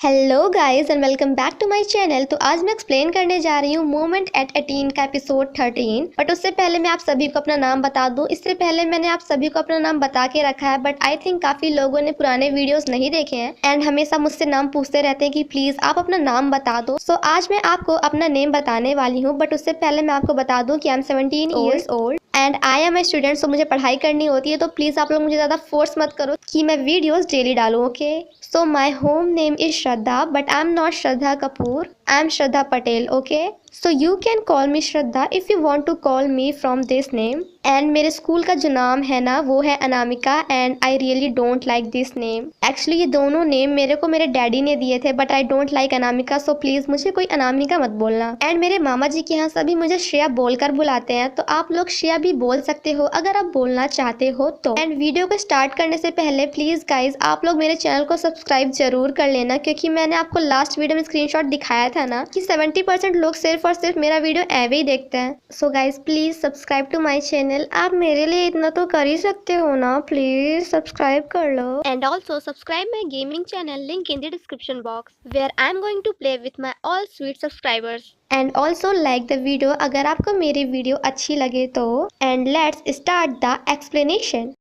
Hello guys and welcome back to my channel. तो आज मैं एक्सप्लेन करने जा रही हूँ मोमेंट एट 18 का एपिसोड 13। बट उससे पहले मैं आप सभी को अपना नाम बता दूँ। इससे पहले मैंने आप सभी को अपना नाम बता के रखा है, बट आई थिंक काफ़ी लोगों ने पुराने वीडियोस नहीं देखे हैं एंड हमेशा मुझसे नाम पूछते रहते हैं कि प्लीज़ आप अपना नाम बता दो। सो आज मैं आपको अपना नेम बताने वाली हूँ, बट उससे पहले मैं आपको बता दूँ कि I am 17 years old and I am a student. So मुझे पढ़ाई करनी होती है, तो प्लीज़ आप लोग मुझे ज़्यादा फोर्स मत करो कि मैं वीडियोस डेली डालूँ। Okay, so my home name is Shraddha, but I am not Shraddha Kapoor, I am Shraddha Patel. Okay, so you can call me Shraddha if you want to call me from this name. And मेरे school का जो नाम है ना वो है Anamika and I really don't like this name. Actually ये दोनों नेम मेरे को मेरे डैडी ने दिए थे, but I don't like Anamika, so please मुझे कोई अनामिका मत बोलना। एंड मेरे मामा जी के यहाँ सभी मुझे श्रेया बोलकर बुलाते हैं, तो आप लोग श्रेया भी बोल सकते हो अगर आप बोलना चाहते हो तो। एंड वीडियो को स्टार्ट करने से पहले प्लीज़ गाइज आप लोग मेरे चैनल को सब्सक्राइब जरूर कर लेना, क्योंकि मैंने आपको लास्ट वीडियो में स्क्रीनशॉट दिखाया था ना कि 70% लोग सिर्फ और सिर्फ मेरा वीडियो ऐवे ही देखते हैं। So guys please subscribe to my channel. आप मेरे लिए इतना तो कर ही सकते हो ना, प्लीज सब्सक्राइब कर लो। And also subscribe my gaming channel, link in the description box, where I am going to play with my all sweet subscribers. And also like the video अगर आपको मेरी वीडियो अच्छी लगे तो। And let's start the explanation.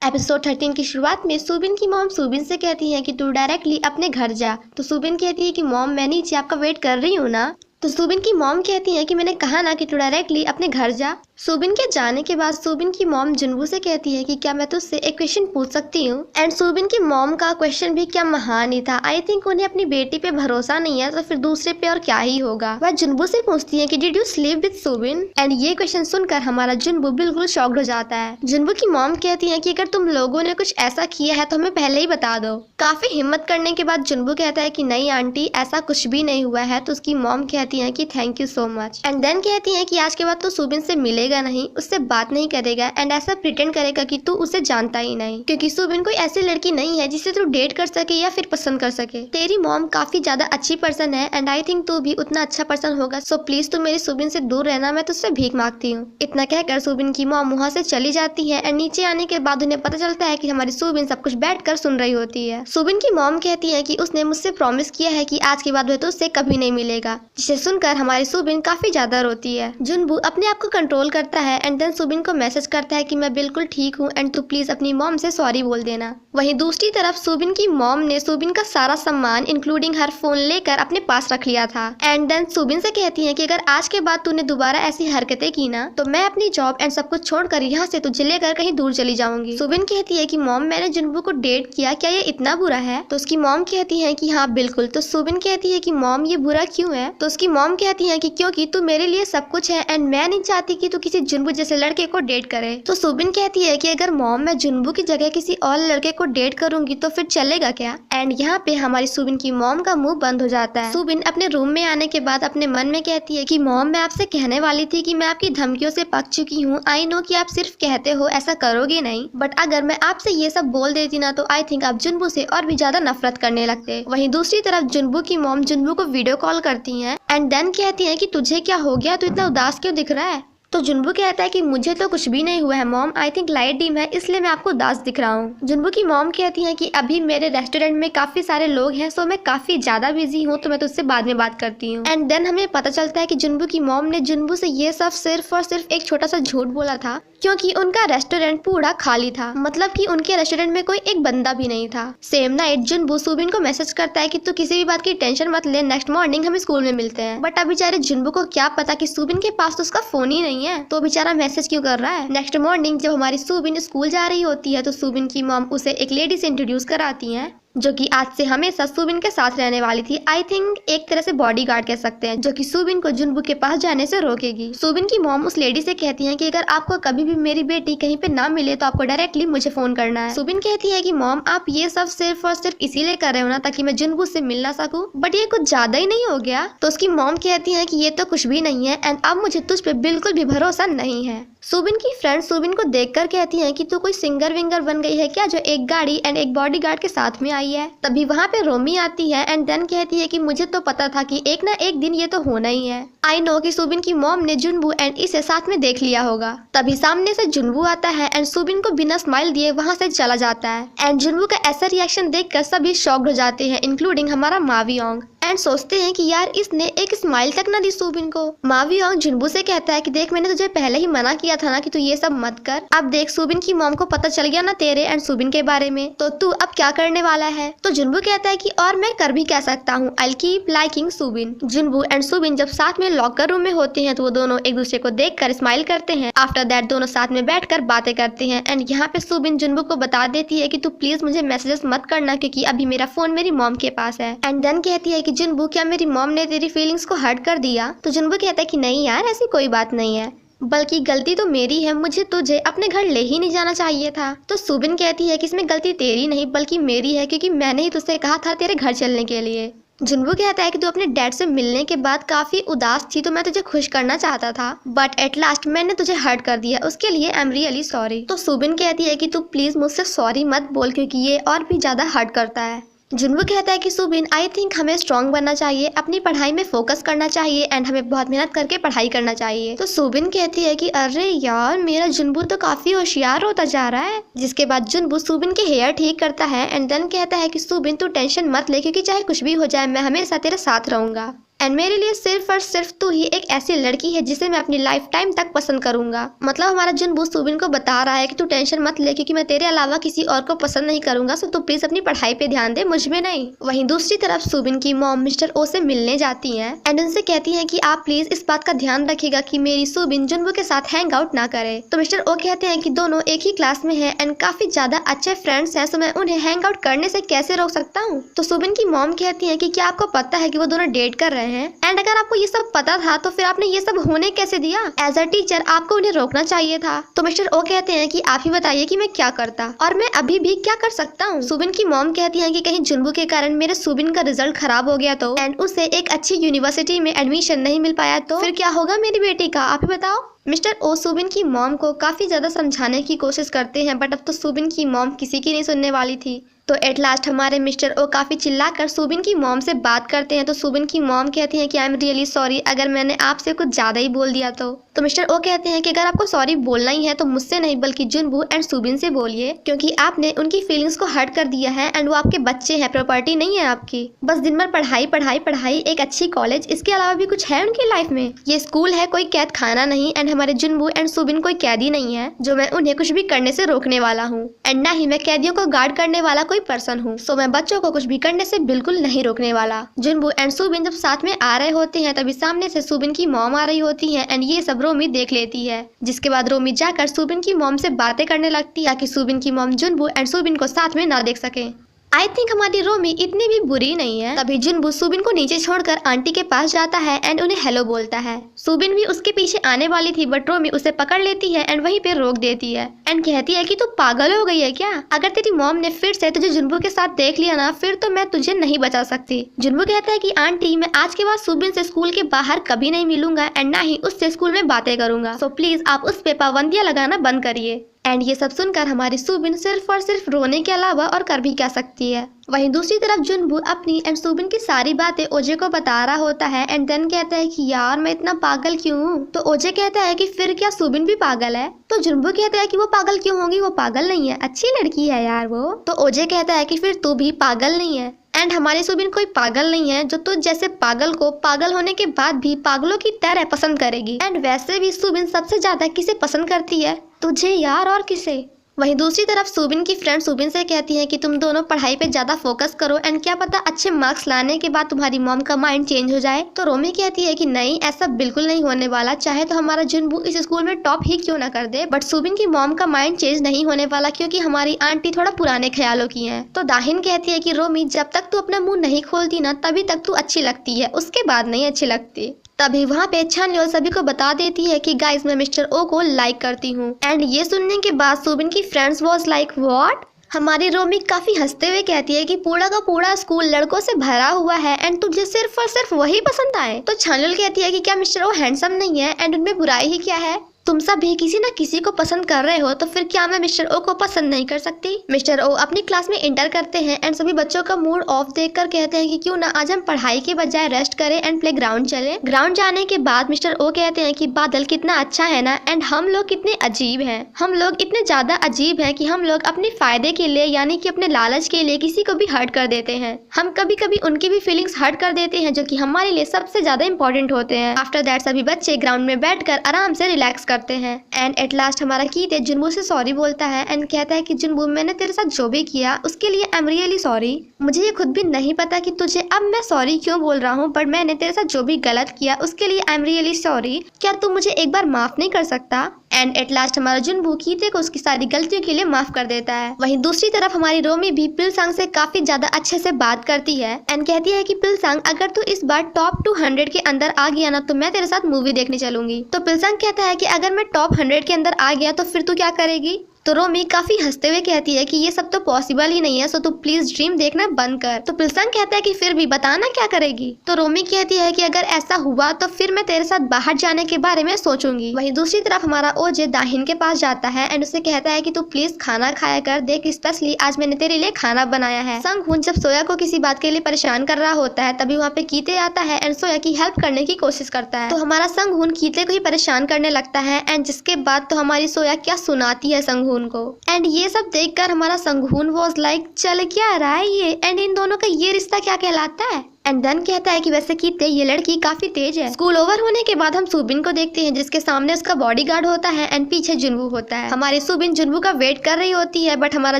Episode 13 की शुरुआत में सुबिन की मॉम सुबिन से कहती है कि तू डायरेक्टली अपने घर जा। तो सुबिन कहती है कि मॉम मैं नीचे आपका वेट कर रही हूँ ना। तो सुबिन की मॉम कहती है कि मैंने कहा ना कि तू डायरेक्टली अपने घर जा। सुबिन के जाने के बाद सुबिन की मॉम जुनबू से कहती है कि क्या मैं तुझसे एक क्वेश्चन पूछ सकती हूँ। एंड सुबिन की मॉम का क्वेश्चन भी क्या महान ही था। आई थिंक उन्हें अपनी बेटी पे भरोसा नहीं है, तो फिर दूसरे पे और क्या ही होगा। वह जुनबू से पूछती है कि did you sleep with Subin. And ये क्वेश्चन सुनकर हमारा जुनबू बिल्कुल शॉक्ड हो जाता है। जुनबू की मॉम कहती है कि अगर तुम लोगों ने कुछ ऐसा किया है तो हमें पहले ही बता दो। काफी हिम्मत करने के बाद जुनबू कहता है कि नहीं आंटी ऐसा कुछ भी नहीं हुआ है। तो उसकी मॉम कहती है कि thank you so much. And then कहती है कि आज के बाद तो सुबिन से मिलेगा नहीं, उससे बात नहीं करेगा एंड ऐसा प्रिटेंड करेगा कि तू उसे जानता ही नहीं, क्योंकि सुबिन कोई ऐसी लड़की नहीं है जिसे तू डेट कर सके या फिर पसंद कर सके। तेरी मॉम काफी ज्यादा अच्छी पर्सन है एंड आई थिंक तू भी उतना अच्छा पर्सन होगा, सो प्लीज तू मेरी सुबिन से दूर रहना, मैं तुझसे भीख मांगती हूँ। इतना कहकर सुबिन की मॉम वहाँ से चली जाती है एंड नीचे आने के बाद उन्हें पता चलता है कि हमारी सुबिन सब कुछ बैठ कर सुन रही होती है। सुबिन की मॉम कहती है कि उसने मुझसे प्रॉमिस किया है कि आज के बाद वह तो उससे कभी नहीं मिलेगा, जिसे सुनकर हमारी सुबिन काफी ज्यादा रोती है। जुनबू अपने आप को कंट्रोल करता है एंड देन सुबिन को मैसेज करता है कि मैं बिल्कुल ठीक हूँ एंड तू प्लीज अपनी मॉम से सॉरी बोल देना। वहीं दूसरी तरफ सुबिन की मॉम ने सुबिन का सारा सामान इंक्लूडिंग हर फोन लेकर अपने पास रख लिया था। एंड देन सुबिन से कहती है कि अगर आज के बाद तूने दोबारा ऐसी हरकतें की ना तो मैं अपनी जॉब एंड सब कुछ छोड़कर यहाँ से तुझे लेकर कहीं दूर चली जाऊंगी। सुबिन कहती है कि मॉम मैंने जुनबू को डेट किया, क्या ये इतना बुरा है। तो उसकी मॉम कहती है कि हाँ बिल्कुल। तो सुबिन कहती है कि मॉम ये बुरा क्यों है। तो उसकी मॉम कहती है कि क्योंकि तू मेरे लिए सब कुछ है एंड मैं नहीं चाहती कि तू किसी जुनबू जैसे लड़के को डेट करे। तो सुबिन कहती है कि अगर मॉम मैं जुनबू की जगह किसी और लड़के को डेट करूंगी तो फिर चलेगा क्या। एंड यहाँ पे हमारी सुबिन की मॉम का मुंह बंद हो जाता है। सुबिन अपने रूम में आने के बाद अपने मन में कहती है कि मॉम मैं आपसे कहने वाली थी कि मैं आपकी धमकियों से पक चुकी हूँ। आई नो कि आप सिर्फ कहते हो, ऐसा करोगे नहीं, बट अगर मैं आपसे ये सब बोल देती ना तो आई थिंक आप जुनबू से और भी ज्यादा नफरत करने लगते। वहीं दूसरी तरफ जुनबू की मॉम जुनबू को वीडियो कॉल करती है एंड देन कहती है कि तुझे क्या हो गया, तू इतना उदास क्यों दिख रहा है। तो जुनबू कहता है कि मुझे तो कुछ भी नहीं हुआ है mom, I think light dim है इसलिए मैं आपको उदास दिख रहा हूँ। जुनबू की मॉम कहती है कि अभी मेरे रेस्टोरेंट में काफी सारे लोग हैं, सो मैं काफी ज्यादा बिजी हूँ, तो मैं तुझसे बाद में बात करती हूँ। एंड देन हमें पता चलता है कि जुनबू की मॉम ने जुनबू से ये सब सिर्फ और सिर्फ एक छोटा सा झूठ बोला था, क्योंकि उनका रेस्टोरेंट पूरा खाली था, मतलब कि उनके रेस्टोरेंट में कोई एक बंदा भी नहीं था। सेम नाइट जुनबू सुबिन को मैसेज करता है कि तू किसी भी बात की टेंशन मत ले, नेक्स्ट मॉर्निंग हम स्कूल में मिलते हैं। बट अब बेचारे जुनबू को क्या पता कि सुबिन के पास तो उसका फोन ही नहीं है, तो बेचारा मैसेज क्यों कर रहा है। नेक्स्ट मॉर्निंग जब हमारी सुबिन स्कूल जा रही होती है तो सुबिन की मॉम उसे एक लेडी से इंट्रोड्यूस कराती है, जो कि आज से हमेशा सुबिन के साथ रहने वाली थी। आई थिंक एक तरह से बॉडीगार्ड कह सकते हैं, जो कि सुबिन को जुनबू के पास जाने से रोकेगी। सुबिन की मॉम उस लेडी से कहती है कि अगर आपको कभी भी मेरी बेटी कहीं पे ना मिले तो आपको डायरेक्टली मुझे फोन करना है। सुबिन कहती है कि मॉम आप ये सब सिर्फ और सिर्फ इसीलिए कर रहे हो ना ताकि मैं जुनबू से मिल ना सकूं, बट ये कुछ ज्यादा ही नहीं हो गया। तो उसकी मॉम कहती है कि ये तो कुछ भी नहीं है एंड अब मुझे तुझ पे बिल्कुल भी भरोसा नहीं है। सुबिन की फ्रेंड सुबिन को देखकर कहती हैं कि तू कोई सिंगर विंगर बन गई है क्या जो एक गाड़ी एंड एक बॉडीगार्ड के साथ में आई है। तभी वहाँ पे रोमी आती है एंड देन कहती है कि मुझे तो पता था कि एक ना एक दिन ये तो होना ही है। आई नो कि सुबिन की मॉम ने जुनबू एंड इसे साथ में देख लिया होगा। तभी सामने से जुनबू आता है एंड सुबिन को बिना स्माइल दिए वहाँ से चला जाता है एंड जुनबू का ऐसा रिएक्शन देखकर सभी शॉक्ड हो जाते हैं इंक्लूडिंग हमारा मावियोंग एंड सोचते हैं कि यार इसने एक स्माइल तक ना दी सुबिन को। मावियोंग जुनबू से कहता है कि देख मैंने तुझे पहले ही मना किया था ना कि तू ये सब मत कर। अब देख सुबिन की मॉम को पता चल गया ना तेरे एंड सुबिन के बारे में, तो तू अब क्या करने वाला है। तो जुनबू कहता है कि और मैं कर भी क्या सकता हूँ, I keep liking Subin. Junbu and Subin जब साथ में लॉकर रूम में होते हैं तो वो दोनों एक दूसरे को देखकर स्माइल करते हैं। आफ्टर दैट दोनों साथ में बैठकर बातें करते हैं एंड यहाँ पे सुबिन जुनबू को बता देती है कि तू प्लीज मुझे मैसेजेस मत करना क्योंकि अभी मेरा फोन मेरी मॉम के पास है। एंड देन कहती है कि जुनबू क्या मेरी मॉम ने तेरी फीलिंग्स को हर्ट कर दिया। तो जुनबू कहता है कि नहीं यार ऐसी कोई बात नहीं है, बल्कि गलती तो मेरी है, मुझे तुझे अपने घर ले ही नहीं जाना चाहिए था। तो सुबिन कहती है कि इसमें गलती तेरी नहीं बल्कि मेरी है क्योंकि मैंने ही तुझसे कहा था तेरे घर चलने के लिए। जुनबू कहता है कि तू अपने डैड से मिलने के बाद काफी उदास थी तो मैं तुझे खुश करना चाहता था बट एट लास्ट मैंने तुझे हर्ट कर दिया, उसके लिए आई एम रियली सॉरी। तो सुबिन कहती है कि तू प्लीज मुझसे सॉरी मत बोल क्योंकि ये और भी ज्यादा हर्ट करता है। जुनबू कहता है कि सुबिन आई थिंक हमें स्ट्रॉन्ग बनना चाहिए, अपनी पढ़ाई में फोकस करना चाहिए एंड हमें बहुत मेहनत करके पढ़ाई करना चाहिए। तो सुबिन कहती है कि अरे यार मेरा जुनबू तो काफी होशियार होता जा रहा है। जिसके बाद जुनबू सुबिन के हेयर ठीक करता है एंड देन कहता है कि सुबिन तू टेंशन मत ले क्योंकि चाहे कुछ भी हो जाए मैं हमेशा तेरे साथ रहूंगा एंड मेरे लिए सिर्फ और सिर्फ तू ही एक ऐसी लड़की है जिसे मैं अपनी लाइफ टाइम तक पसंद करूंगा। मतलब हमारा जुनबू सुबिन को बता रहा है कि तू टेंशन मत ले क्योंकि मैं तेरे अलावा किसी और को पसंद नहीं करूंगा, सो तू प्लीज अपनी पढ़ाई पे ध्यान दे, मुझ में नहीं। वहीं दूसरी तरफ सुबिन की मॉम मिस्टर ओ से मिलने जाती है एंड उनसे कहती है कि आप प्लीज इस बात का ध्यान रखिएगा कि मेरी सुबिन जुनबू के साथ हैंग आउट ना करे। तो मिस्टर ओ कहते हैं कि दोनों एक ही क्लास में है एंड काफी ज्यादा अच्छे फ्रेंड्स हैं, सो मैं उन्हें हैंग आउट करने से कैसे रोक सकता हूँ। तो सुबिन की मॉम कहती है कि क्या आपको पता है कि वो दोनों डेट कर रहे हैं एंड अगर आपको ये सब पता था तो फिर आपने ये सब होने कैसे दिया। एज अ टीचर आपको उन्हें रोकना चाहिए था। तो मिस्टर ओ कहते हैं कि आप ही बताइए कि मैं क्या करता और मैं अभी भी क्या कर सकता हूँ। सुबिन की मॉम कहती है कि कहीं जुनबू के कारण मेरे सुबिन का रिजल्ट खराब हो गया तो एंड उसे एक अच्छी यूनिवर्सिटी में एडमिशन नहीं मिल पाया तो फिर क्या होगा मेरी बेटी का, आप ही बताओ। मिस्टर ओ सुबिन की मॉम को काफी ज्यादा समझाने की कोशिश करते हैं बट अब तो सुबिन की मॉम किसी की नहीं सुनने वाली थी। तो एट लास्ट हमारे मिस्टर ओ काफी चिल्लाकर सुबिन की मॉम से बात करते हैं। तो सुबिन की मॉम कहती है कि आई एम रियली सॉरी अगर मैंने आपसे कुछ ज्यादा ही बोल दिया तो मिस्टर ओ कहते हैं कि अगर आपको सॉरी बोलना ही है तो मुझसे नहीं बल्कि जुनबू एंड सुबिन से बोलिए क्योंकि आपने उनकी फीलिंग्स को हर्ट कर दिया है एंड वो आपके बच्चे हैं, प्रॉपर्टी नहीं है आपकी। बस दिन भर पढ़ाई पढ़ाई पढ़ाई, एक अच्छी कॉलेज, इसके अलावा भी कुछ है उनकी लाइफ में। ये स्कूल है, कोई कैद खाना नहीं एंड हमारे जुनबू एंड सुबिन कोई कैदी नहीं है जो मैं उन्हें कुछ भी करने से रोकने वाला हूँ एंड ना ही मैं कैदियों को गार्ड करने वाला कोई पर्सन हूँ। सो मैं बच्चों को कुछ भी करने से बिल्कुल नहीं रोकने वाला। जुनबू एंड सुबिन जब साथ में आ रहे होते हैं तभी सामने से सुबिन की मॉम आ रही होती है एंड ये सब रोमी देख लेती है। जिसके बाद रोमी जाकर सुबिन की मॉम से बातें करने लगती है ताकि सुबिन की मॉम जुनबू एंड सुबिन को साथ में ना देख सके। आई थिंक हमारी रोमी इतनी भी बुरी नहीं है। तभी जुनबू सुबिन को नीचे छोड़कर आंटी के पास जाता है एंड उन्हें हेलो बोलता है। सुबिन भी उसके पीछे आने वाली थी बट रोमी उसे पकड़ लेती है एंड वहीं पे रोक देती है एंड कहती है कि तू पागल हो गई है क्या, अगर तेरी मॉम ने फिर से तुझे जुनबू के साथ देख लिया ना फिर तो मैं तुझे नहीं बचा सकती। जुनबू कहता है कि आंटी मैं आज के बाद सुबिन से स्कूल के बाहर कभी नहीं मिलूंगा एंड ना ही उससे स्कूल में बातें करूंगा, सो प्लीज आप उस पे पाबंदियां लगाना बंद करिए। एंड ये सब सुनकर हमारी सुबिन सिर्फ और सिर्फ रोने के अलावा और कर भी क्या सकती है। वहीं दूसरी तरफ जुनबू अपनी एंड सुबिन की सारी बातें ओजे को बता रहा होता है एंड देन कहता है कि यार मैं इतना पागल क्यों हूँ। तो ओजे कहता है कि फिर क्या सुबिन भी पागल है। तो जुनबू कहता है कि वो पागल क्यों होगी, वो पागल नहीं है, अच्छी लड़की है यार वो। तो ओजे कहता है कि फिर तू भी पागल नहीं है एंड हमारी सुबिन कोई पागल नहीं है जो तुझ जैसे पागल को पागल होने के बाद भी पागलों की तरह पसंद करेगी। एंड वैसे भी सुबिन सबसे ज्यादा किसे पसंद करती है, तुझे यार, और किसे। वहीं दूसरी तरफ सुबिन की फ्रेंड सुबिन से कहती है कि तुम दोनों पढ़ाई पे ज्यादा फोकस करो एंड क्या पता अच्छे मार्क्स लाने के बाद तुम्हारी मॉम का माइंड चेंज हो जाए। तो रोमी कहती है कि नहीं ऐसा बिल्कुल नहीं होने वाला, चाहे तो हमारा जुनबू इस स्कूल में टॉप ही क्यों ना कर दे बट सुबिन की मॉम का माइंड चेंज नहीं होने वाला क्योंकि हमारी आंटी थोड़ा पुराने ख्यालों की है। तो दाहिन कहती है कि रोमी जब तक तू अपना मुंह नहीं खोलती ना तभी तक तू अच्छी लगती है, उसके बाद नहीं अच्छी लगती। तभी वहाँ पे छानयोल सभी को बता देती है कि गाइस मैं मिस्टर ओ को लाइक करती हूँ एंड ये सुनने के बाद सुबिन की फ्रेंड्स वाज लाइक व्हाट। हमारी रोमी काफी हंसते हुए कहती है कि पूरा का पूरा स्कूल लड़कों से भरा हुआ है एंड तुझे सिर्फ और सिर्फ वही पसंद आए। तो छानयोल कहती है कि क्या मिस्टर ओ हैंडसम नहीं है एंड उनमें बुराई ही क्या है। तुम सब भी किसी न किसी को पसंद कर रहे हो, तो फिर क्या मैं मिस्टर ओ को पसंद नहीं कर सकती? मिस्टर ओ अपनी क्लास में इंटर करते हैं एंड सभी बच्चों का मूड ऑफ देखकर कहते हैं कि क्यों ना आज हम पढ़ाई के बजाय रेस्ट करें एंड प्ले ग्राउंड चले। ग्राउंड जाने के बाद मिस्टर ओ कहते हैं कि बादल कितना अच्छा है ना, एंड हम लोग कितने अजीब हैं। हम लोग इतने ज्यादा अजीब हैं कि हम लोग अपने फायदे के लिए यानी कि अपने लालच के लिए किसी को भी हर्ट कर देते हैं। हम कभी कभी उनकी भी फीलिंग्स हर्ट कर देते हैं जो कि हमारे लिए सबसे ज्यादा इंपॉर्टेंट होते हैं। आफ्टर दैट सभी बच्चे ग्राउंड में बैठकर आराम से रिलैक्स करते हैं एंड एट लास्ट हमारा कीते जुनबू से सॉरी बोलता है एंड कहता है कि जुनबू मैंने तेरे साथ जो भी किया उसके लिए आई एम रियली सॉरी। मुझे ये खुद भी नहीं पता कि तुझे अब मैं सॉरी क्यों बोल रहा हूँ, बट मैंने तेरे साथ जो भी गलत किया उसके लिए आई एम रियली सॉरी। क्या तू मुझे एक बार माफ नहीं कर सकता? एंड एट लास्ट हमारा जुनबू कीते को उसकी सारी गलतियों के लिए माफ कर देता है। वहीं दूसरी तरफ हमारी रोमी भी पिलसांग से काफी ज्यादा अच्छे से बात करती है एंड कहती है कि पिलसांग अगर तू इस बार टॉप 200 के अंदर आ गया ना तो मैं तेरे साथ मूवी देखने चलूंगी। तो पिलसांग कहता है कि अगर मैं टॉप 100 के अंदर आ गया तो फिर तू क्या करेगी? तो रोमी काफी हंसते हुए कहती है कि ये सब तो पॉसिबल ही नहीं है, सो तू प्लीज ड्रीम देखना बंद कर। तो पिलसांग कहता है कि फिर भी बताना क्या करेगी? तो रोमी कहती है कि अगर ऐसा हुआ तो फिर मैं तेरे साथ बाहर जाने के बारे में सोचूंगी। वहीं दूसरी तरफ हमारा ओजे दाहिन के पास जाता है एंड उसे कहता है कि तू प्लीज खाना खाया कर, देख स्पेशली आज मैंने तेरे लिए खाना बनाया है। संगहून जब सोया को किसी बात के लिए परेशान कर रहा होता है तभी वहाँ पे कीते आता है एंड सोया की हेल्प करने की कोशिश करता है। तो हमारा संगहून कीते को ही परेशान करने लगता है एंड जिसके बाद तो हमारी सोया क्या सुनाती है संगहून को। एंड ये सब देखकर हमारा संगहून वाज लाइक चल क्या रहा है ये, एंड इन दोनों का ये रिश्ता क्या कहलाता है? एंड देन कहता है कि वैसे कीते ये लड़की काफी तेज है। स्कूल ओवर होने के बाद हम सुबिन को देखते हैं जिसके सामने उसका बॉडीगार्ड होता है एंड पीछे जुनबू होता है। हमारी सुबिन जुनबू का वेट कर रही होती है बट हमारा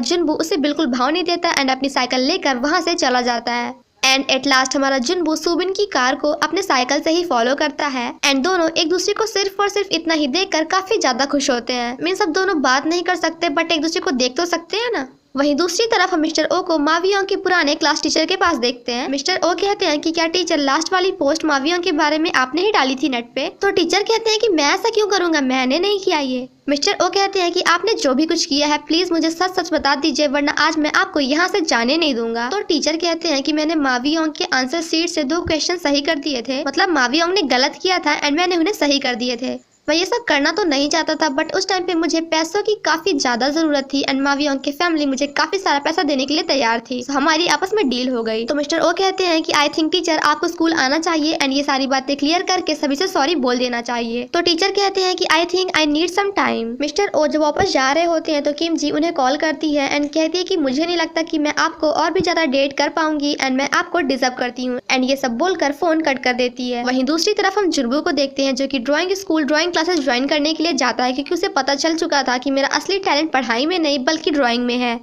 जुनबू उसे बिल्कुल भाव नहीं देता एंड अपनी साइकिल लेकर वहाँ से चला जाता है। एंड एट लास्ट हमारा जुनबू सुबिन की कार को अपने साइकिल से ही फॉलो करता है एंड दोनों एक दूसरे को सिर्फ और सिर्फ इतना ही देखकर काफी ज्यादा खुश होते हैं। मीन्स अब दोनों बात नहीं कर सकते बट एक दूसरे को देख तो सकते हैं ना। वहीं दूसरी तरफ हम मिस्टर ओ को मावियों के पुराने क्लास टीचर के पास देखते हैं। मिस्टर ओ कहते हैं कि क्या टीचर लास्ट वाली पोस्ट मावियों के बारे में आपने ही डाली थी नेट पे? तो टीचर कहते हैं कि मैं ऐसा क्यों करूंगा, मैंने नहीं किया ये। मिस्टर ओ कहते हैं कि आपने जो भी कुछ किया है प्लीज मुझे सच सच बता दीजिए वरना आज मैं आपको यहाँ से जाने नहीं दूंगा। तो टीचर कहते हैं कि मैंने मावियोंग के आंसर शीट से 2 क्वेश्चन सही कर दिए थे, मतलब मावियोंग ने गलत किया था एंड मैंने उन्हें सही कर दिए थे। मैं ये सब करना तो नहीं चाहता था बट उस टाइम पे मुझे पैसों की काफी ज्यादा जरूरत थी एंड मावियोंग की फैमिली मुझे काफी सारा पैसा देने के लिए तैयार थी। तो हमारी आपस में डील हो गई। तो मिस्टर ओ कहते हैं कि आई थिंक टीचर आपको स्कूल आना चाहिए एंड ये सारी बातें क्लियर करके सभी से सॉरी बोल देना चाहिए। तो टीचर कहते हैं कि I think I need some time. Mister Oh जब वापस जा रहे होते हैं तो किम जी उन्हें कॉल करती है एंड कहती है कि मुझे नहीं लगता कि मैं आपको और भी ज्यादा डेट कर पाऊंगी एंड मैं आपको डिजर्व करती हूँ, एंड ये सब बोलकर फोन कट कर देती है। वहीं दूसरी तरफ हम जुनबू को देखते हैं जो कि ड्राइंग क्लासेस ज्वाइन करने के लिए जाता है क्योंकि उसे पता चल चुका था कि मेरा असली टैलेंट पढ़ाई में नहीं बल्कि ड्राइंग में है।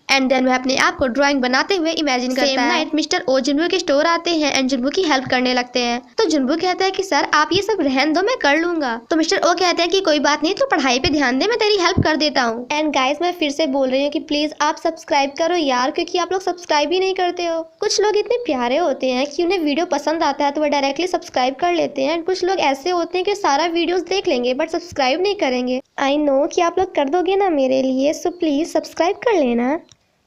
एंड देन वह अपने आप को ड्राइंग बनाते हुए इमेजिन करता है। नाइट मिस्टर ओ जुनबू के स्टोर आते हैं एंड जुनबू की हेल्प करने लगते हैं। तो जुनबू कहता है कि सर आप ये सब रहन दो, मैं कर लूंगा। तो मिस्टर ओ कहते हैं कि कोई बात नहीं, तो पढ़ाई पे ध्यान दे, मैं तेरी हेल्प कर देता हूँ। एंड गाइस मैं फिर से बोल रही हूँ कि प्लीज आप सब्सक्राइब करो यार, क्योंकि आप लोग सब्सक्राइब ही नहीं करते हो। कुछ लोग इतने प्यारे होते हैं कि उन्हें वीडियो पसंद आता है तो वह डायरेक्टली सब्सक्राइब कर लेते हैं, एंड कुछ लोग ऐसे होते हैं कि सारा वीडियोस देख लेंगे बट सब्सक्राइब नहीं करेंगे। आई नो कि आप लोग कर दोगे ना मेरे लिए, सो प्लीज सब्सक्राइब कर लेना,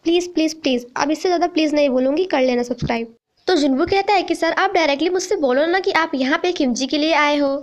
प्लीज प्लीज प्लीज। अब इससे ज्यादा प्लीज नहीं बोलूंगी, कर लेना सब्सक्राइब। तो जुनबू कहता है कि सर आप डायरेक्टली मुझसे बोलो ना कि आप यहाँ पे किमजी के लिए आए हो।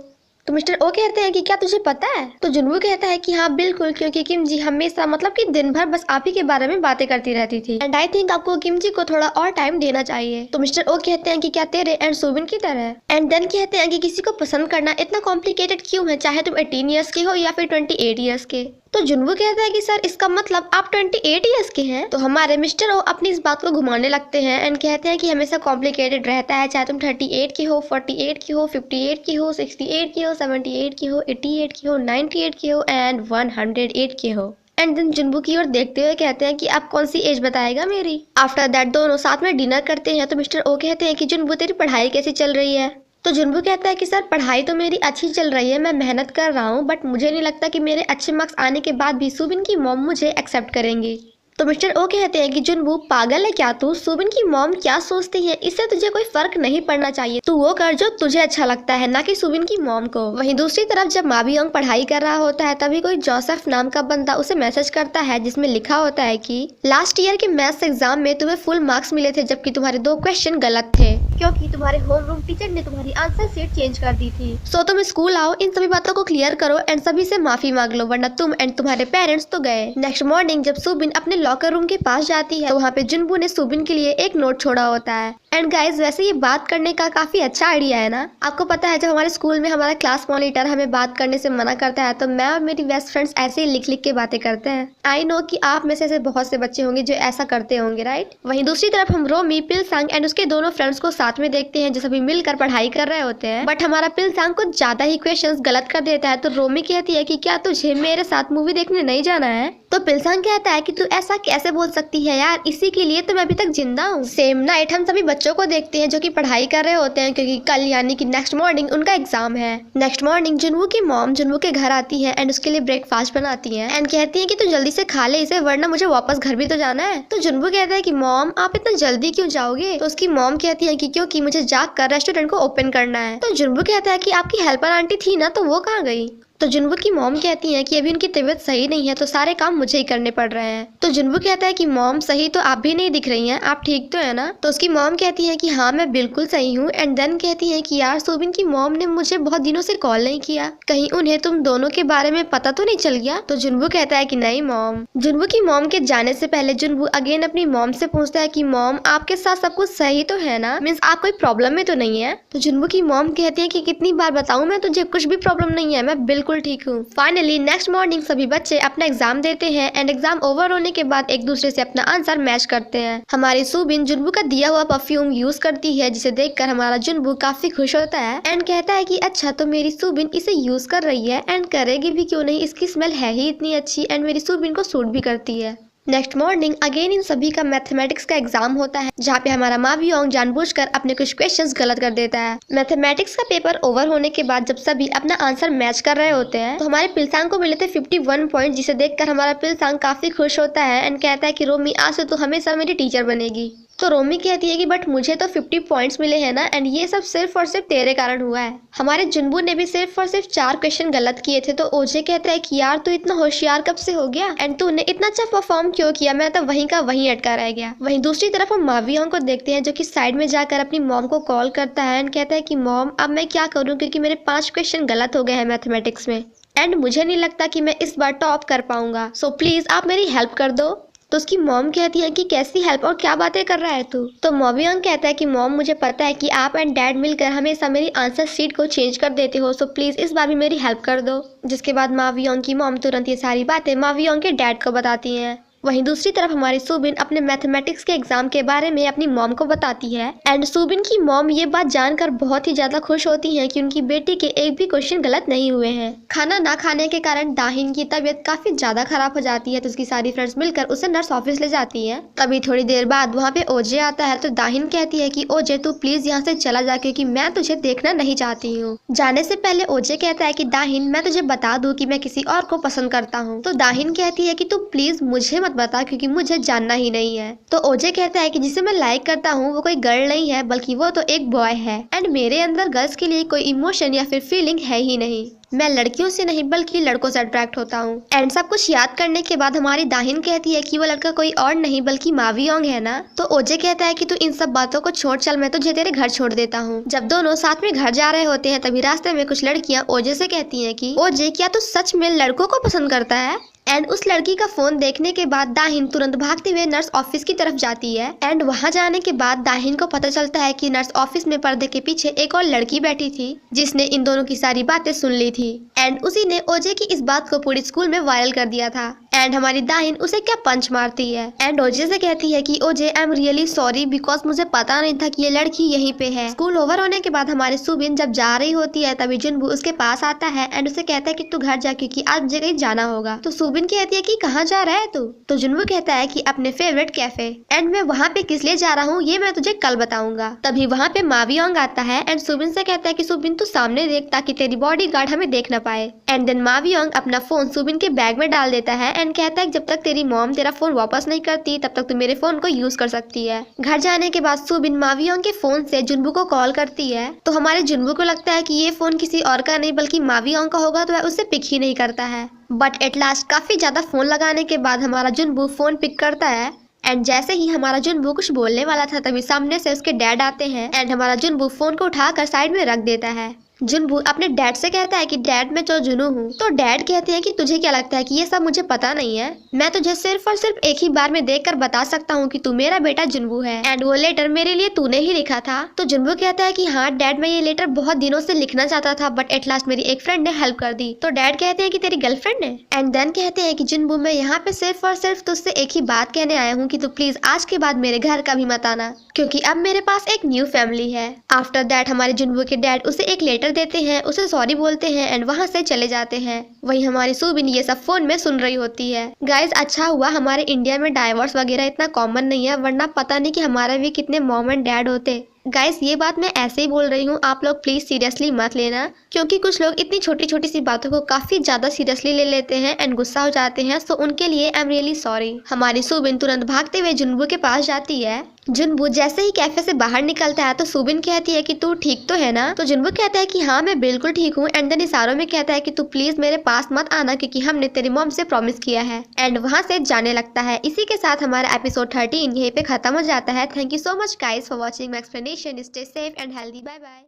तो मिस्टर ओ कहते हैं कि क्या तुझे पता है? तो जुनबू कहता है कि हाँ बिल्कुल, क्योंकि किमजी हमेशा मतलब कि दिन भर बस आप ही के बारे में बातें करती रहती थी एंड आई थिंक आपको किमजी को थोड़ा और टाइम देना चाहिए। तो मिस्टर ओ कहते हैं कि क्या तेरे एंड सुबिन की तरह? एंड देन कहते हैं कि किसी को पसंद करना इतना कॉम्प्लिकेटेड क्यों है, चाहे तुम 18 ईयर्स के हो या फिर 28 ईयर्स के। तो जुनबू कहता है कि सर इसका मतलब आप 28 ईयर्स के हैं। तो हमारे मिस्टर ओ अपनी इस बात को घुमाने लगते हैं एंड कहते हैं कि हमेशा कॉम्प्लिकेटेड रहता है, चाहे तुम 38 की हो, 48 की हो, 58 की हो, 68 की हो, 78 की हो, 88 की हो, 98 की हो एंड 108 की हो। एंड देन जुनबू की ओर देखते हुए कहते हैं कि आप कौन सी एज बताएगा मेरी। आफ्टर दैट दोनों साथ में डिनर करते हैं। तो मिस्टर ओ कहते हैं कि जुनबू तेरी पढ़ाई कैसी चल रही है? तो जुनबू कहता है कि सर पढ़ाई तो मेरी अच्छी चल रही है, मैं मेहनत कर रहा हूँ, बट मुझे नहीं लगता कि मेरे अच्छे मार्क्स आने के बाद भी सुबिन की मॉम मुझे एक्सेप्ट करेंगी। तो मिस्टर ओ कहते हैं कि जुनबू पागल है क्या तू, सुबिन की मॉम क्या सोचती है इससे तुझे कोई फर्क नहीं पड़ना चाहिए, तू वो कर जो तुझे अच्छा लगता है, ना कि सुबिन की मॉम को। वहीं दूसरी तरफ जब मावियोंग पढ़ाई कर रहा होता है तभी कोई जोसेफ नाम का बंदा उसे मैसेज करता है जिसमें लिखा होता है कि लास्ट ईयर के मैथ्स एग्जाम में तुम्हें फुल मार्क्स मिले थे जबकि तुम्हारे 2 क्वेश्चन गलत थे। क्योंकि तुम्हारे होमरूम टीचर ने तुम्हारी आंसर शीट चेंज कर दी थी। सो तुम स्कूल आओ, इन सभी बातों को क्लियर करो एंड सभी से माफी मांग लो, वरना तुम एंड तुम्हारे पेरेंट्स तो गए। नेक्स्ट मॉर्निंग जब सुबिन अपने लॉकर रूम के पास जाती है तो वहाँ पे जुनबू ने सुबिन के लिए एक नोट छोड़ा होता है। एंड गाइज वैसे ये बात करने का काफी अच्छा आइडिया है ना। आपको पता है जब हमारे स्कूल में हमारा क्लास मॉनिटर हमें बात करने से मना करता है तो मैं और मेरी बेस्ट फ्रेंड्स ऐसे ही लिख लिख के बातें करते हैं। आई नो कि आप में से ऐसे बहुत से बच्चे होंगे जो ऐसा करते होंगे, राइट। वहीं दूसरी तरफ हम रोमी, पिलसांग एंड उसके दोनों फ्रेंड्स को साथ में देखते हैं जो सभी मिलकर पढ़ाई कर रहे होते हैं। बट हमारा पिलसांग कुछ ज्यादा ही क्वेश्चंस गलत कर देता है तो रोमी कहती है कि क्या तुझे मेरे साथ मूवी देखने नहीं जाना है। तो पिलसांग कहता है कि तू ऐसा कैसे बोल सकती है यार, इसी के लिए तो मैं अभी तक जिंदा हूँ। सेम नाइट हम सभी बच्चों को देखते हैं जो कि पढ़ाई कर रहे होते हैं क्योंकि कल यानी कि नेक्स्ट मॉर्निंग उनका एग्जाम है। नेक्स्ट मॉर्निंग जुनवू की मॉम जुनवू के घर आती है एंड उसके लिए ब्रेकफास्ट बनाती है एंड कहती है कि तू जल्दी से खा ले इसे, वरना मुझे वापस घर भी तो जाना है। तो जुनवू कहता है कि मॉम आप इतना जल्दी क्यों जाओगे। तो उसकी मॉम कहती है कि क्योंकि मुझे जाग कर रेस्टोरेंट को ओपन करना है। तो जुनवू कहता है कि आपकी हेल्पर आंटी थी ना, तो वो कहाँ गई। तो जुनवू की मॉम कहती है कि अभी उनकी तबीयत सही नहीं है तो सारे काम मुझे ही करने पड़ रहे हैं। तो जुनवू कहता है कि मॉम सही तो आप भी नहीं दिख रही हैं, आप ठीक तो है ना। तो उसकी मॉम कहती है कि हाँ मैं बिल्कुल सही हूँ। एंड देन कहती है कि यार सुबिन की मॉम ने मुझे बहुत दिनों से कॉल नहीं किया, कहीं उन्हें तुम दोनों के बारे में पता तो नहीं चल गया। तो जुनवू कहता है कि नहीं मॉम। जुनवू की मॉम के जाने से पहले जुनवू अगेन अपनी मॉम से पूछता है कि मॉम आपके साथ सब कुछ सही तो है ना, मीन्स आप कोई प्रॉब्लम में तो नहीं है। तो जुनवू की मॉम कहती है कि कितनी बार बताऊं मैं तुझे, कुछ भी प्रॉब्लम नहीं है, मैं बिल्कुल ठीक हूँ। फाइनली नेक्स्ट मॉर्निंग सभी बच्चे अपना एग्जाम देते हैं एंड एग्जाम ओवर होने के बाद एक दूसरे से अपना आंसर मैच करते हैं। हमारी सुबिन जुनबू का दिया हुआ परफ्यूम यूज करती है जिसे देखकर हमारा जुनबू काफी खुश होता है एंड कहता है कि अच्छा तो मेरी सुबिन इसे यूज कर रही है एंड करेगी भी क्यों नहीं, इसकी स्मेल है ही इतनी अच्छी एंड मेरी सुबिन को सूट भी करती है। नेक्स्ट मॉर्निंग अगेन इन सभी का मैथमेटिक्स का एग्जाम होता है जहाँ पे हमारा मावियोंग जानबूझकर अपने कुछ क्वेश्चंस गलत कर देता है। मैथमेटिक्स का पेपर ओवर होने के बाद जब सभी अपना आंसर मैच कर रहे होते हैं तो हमारे पिलसांग को मिले थे 51 पॉइंट, जिसे देखकर हमारा पिलसांग काफी खुश होता है एंड कहता है कि रोमी आज से तो हमेशा मेरी टीचर बनेगी। तो रोमी कहती है कि बट मुझे तो 50 पॉइंट्स मिले हैं ना एंड ये सब सिर्फ और सिर्फ तेरे कारण हुआ है। हमारे जुनबू ने भी सिर्फ और सिर्फ 4 क्वेश्चन गलत किए थे तो ओजे कहता है कि यार तू इतना होशियार कब से हो गया एंड तूने इतना अच्छा परफॉर्म क्यों किया, मैं तो वहीं का वहीं अटका रह गया। वहीं दूसरी तरफ हम मावियोंग को देखते हैं जो कि साइड में जाकर अपनी मॉम को कॉल करता है एंड कहता है कि मॉम अब मैं क्या करूँ क्योंकि मेरे 5 क्वेश्चन गलत हो गए हैं मैथमेटिक्स में एंड मुझे नहीं लगता कि मैं इस बार टॉप कर पाऊंगा, सो प्लीज आप मेरी हेल्प कर दो। तो उसकी मॉम कहती है कि कैसी हेल्प और क्या बातें कर रहा है तू। तो मावियोंग कहता है कि मॉम मुझे पता है कि आप एंड डैड मिलकर हमेशा मेरी आंसर शीट को चेंज कर देते हो, सो प्लीज इस बार भी मेरी हेल्प कर दो। जिसके बाद मावियोंग की मॉम तुरंत ये सारी बातें मावियोंग के डैड को बताती हैं। वहीं दूसरी तरफ हमारी सुबिन अपने मैथमेटिक्स के एग्जाम के बारे में अपनी मॉम को बताती है एंड सुबिन की मॉम ये बात जानकर बहुत ही ज्यादा खुश होती हैं कि उनकी बेटी के एक भी क्वेश्चन गलत नहीं हुए हैं। खाना ना खाने के कारण दाहिन की तबीयत काफी ज्यादा खराब हो जाती है तो उसकी सारी फ्रेंड्स मिलकर उसे नर्स ऑफिस ले जाती है। तभी थोड़ी देर बाद वहाँ पे ओजे आता है तो दाहिन कहती है कि ओजे तू प्लीज यहाँ से चला जा क्योंकि मैं तुझे देखना नहीं चाहती हूँ। जाने से पहले ओजे कहता है कि दाहिन मैं तुझे बता दूं कि मैं किसी और को पसंद करता हूँ। तो दाहिन कहती है कि तू प्लीज मुझे बता क्योंकि मुझे जानना ही नहीं है। तो ओजे कहता है कि जिसे मैं लाइक करता हूँ वो कोई गर्ल नहीं है बल्कि वो तो एक बॉय है एंड मेरे अंदर गर्ल्स के लिए कोई इमोशन या फिर फीलिंग है ही नहीं, मैं लड़कियों से नहीं बल्कि लड़कों से अट्रैक्ट होता हूँ। एंड सब कुछ याद करने के बाद हमारी दाहिन कहती है कि वो लड़का कोई और नहीं बल्कि मावियोंग है ना। तो ओजे कहता है कि तू इन सब बातों को छोड़, चल मैं तुझे तेरे घर छोड़ देता हूँ। जब दोनों साथ में घर जा रहे होते हैं तभी रास्ते में कुछ लड़कियाँ ओजे से कहती हैं कि ओजे क्या तू सच में लड़कों को पसंद करता है। एंड उस लड़की का फोन देखने के बाद दाहिन तुरंत भागते हुए नर्स ऑफिस की तरफ जाती है एंड वहां जाने के बाद दाहिन को पता चलता है कि नर्स ऑफिस में पर्दे के पीछे एक और लड़की बैठी थी जिसने इन दोनों की सारी बातें सुन ली थी एंड उसी ने ओजे की इस बात को पूरी स्कूल में वायरल कर दिया था। एंड हमारी दाहिन उसे क्या पंच मारती है एंड ओजे से कहती है कि ओजे I am really sorry because मुझे पता नहीं था कि ये लड़की यहीं पे है। स्कूल ओवर होने के बाद हमारी सुबिन जब जा रही होती है तभी जुनबू उसके पास आता है एंड उसे कहता है कि तू घर जा क्योंकि आज मुझे कहीं जाना होगा। तो सुबिन कहती है कि कहाँ जा रहा है तू। तो जुनबू कहता है कि अपने फेवरेट कैफे एंड मैं वहाँ पे किस लिए जा रहा हूँ ये मैं तुझे कल बताऊंगा। तभी वहाँ पे मावियोंग आता है एंड सुबिन से कहता है कि सुबिन तू सामने देख ताकि तेरी बॉडीगार्ड हमें देख ना पाए। एंड देन मावियोंग अपना फोन सुबिन के बैग में डाल देता है एंड कहता है जब तक तेरी मॉम तेरा फोन वापस नहीं करती तब तक तू मेरे फोन को यूज कर सकती है। घर जाने के बाद सुबिन मावियोंग के फोन से जुनबू को कॉल करती है तो हमारे जुनबू को लगता है कि ये फोन किसी और का नहीं बल्कि मावियोंग का होगा तो वह उसे पिक ही नहीं करता है। बट एट लास्ट काफी ज्यादा फोन लगाने के बाद हमारा जुनबू फोन पिक करता है एंड जैसे ही हमारा जुनबू कुछ बोलने वाला था तभी सामने से उसके डैड आते हैं एंड हमारा जुनबू फोन को उठाकर साइड में रख देता है। जुनबू अपने डैड से कहता है कि डैड मैं तो जुनू हूँ। तो डैड कहते हैं कि तुझे क्या लगता है कि ये सब मुझे पता नहीं है, मैं तुझे सिर्फ और सिर्फ एक ही बार में देखकर बता सकता हूँ कि तू मेरा बेटा जुनबू है एंड वो लेटर मेरे लिए तूने ही लिखा था। तो जुनबू कहता है कि हाँ डैड मैं ये लेटर बहुत दिनों से लिखना चाहता था बट एट लास्ट मेरी एक फ्रेंड ने हेल्प कर दी। तो डैड कहते हैं कि तेरी गर्लफ्रेंड है एंड देन कहते हैं कि जुनबू मैं यहाँ पे सिर्फ और सिर्फ तुझसे एक ही बात कहने आया हूँ कि तू प्लीज आज के बाद मेरे घर कभी मत आना क्योंकि अब मेरे पास एक न्यू फैमिली है। आफ्टर दैट हमारे जुनबू के डैड उसे एक लेटर देते हैं, उसे सॉरी बोलते हैं एंड वहाँ से चले जाते हैं। वही हमारी सुबिन ये सब फोन में सुन रही होती है। गाइज अच्छा हुआ हमारे इंडिया में डाइवोर्स वगैरह इतना कॉमन नहीं है, वरना पता नहीं कि हमारे भी कितने मॉम एंड डैड होते। गाइस ये बात मैं ऐसे ही बोल रही हूँ, आप लोग प्लीज सीरियसली मत लेना क्योंकि कुछ लोग इतनी छोटी छोटी सी बातों को काफी ज्यादा सीरियसली ले लेते हैं एंड गुस्सा हो जाते हैं। सो उनके लिए आई एम रियली सॉरी। हमारी सुबिन तुरंत भागते हुए जुनबू के पास जाती है। जुनबू जैसे ही कैफे से बाहर निकलता है तो सुबिन कहती है कि तू ठीक तो है ना। तो जुनबू कहता है कि हाँ मैं बिल्कुल ठीक हूँ एंड देन इशारों में कहता है कि तू प्लीज मेरे पास मत आना क्योंकि हमने तेरी मॉम से प्रॉमिस किया है एंड वहाँ से जाने लगता है। इसी के साथ हमारा एपिसोड 13 यहीं पे खत्म हो जाता है। Thank you so much guys for watching my explanation. Stay safe and healthy. Bye bye.